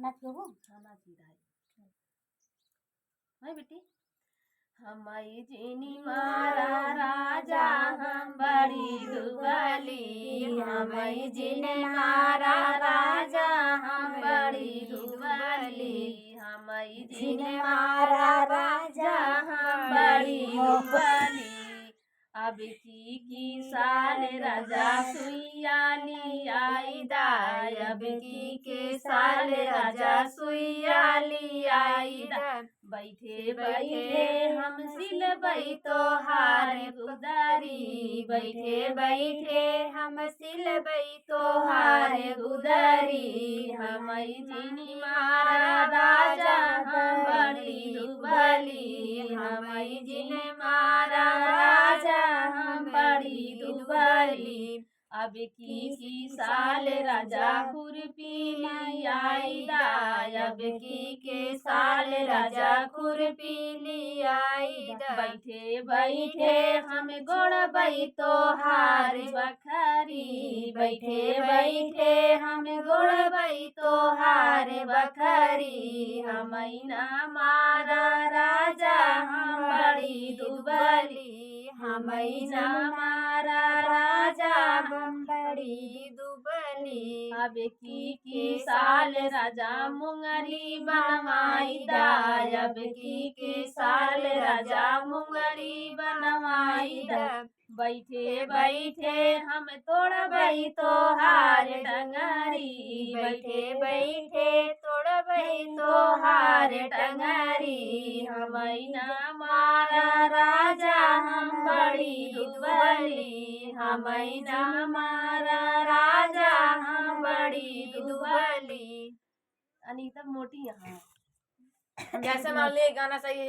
नाच के हो नाच ही रहा है बेटी। हमई जिनी मारा राजा हम बड़ी दुबली, हमई जिनी मारा राजा हम बड़ी दुबली, हमई जिनी मारा राजा हम बड़ी दुबली। अब की साल राजा सुइया ली आई दाय, अब की साल राजा सुइया ली आई दाय। बैठे बैठे हम सिलबई तोहार गुदरी, बैठे बैठे हम सिलबई तोहार गुदरी। हमई जिनी मारा राजा हम बड़ी दुबली, हमई जिनी मारा राजा हम बड़ी दुबली। अब की साल राजा खुरपी ली आई दाय, अब की साल राजा खुरपी ली आई दाय। बैठे बैठे हम गोड़बई तोहार बखरी, बैठे बैठे हम गोड़बई तोहार बखरी। हमई ना मारा राजा हम बड़ी दुबली, हमई ना मारा राजा हम बड़ी दुबली। अब की साल राजा मुंगरी बनवाई दाय, अब की साल राजा मुंगरी बनवाई दाय। बैठे बैठे हम तोड़बई तोहार टंगरी, बैठे बैठे तोड़बई तोहार टंगरी। हमई ना मारा राजा हम बड़ी दुबली, हमई ना मारा राजा हम बड़ी दुबली। अनीता मोटी यहाँ जैसे मान ले गाना सही है।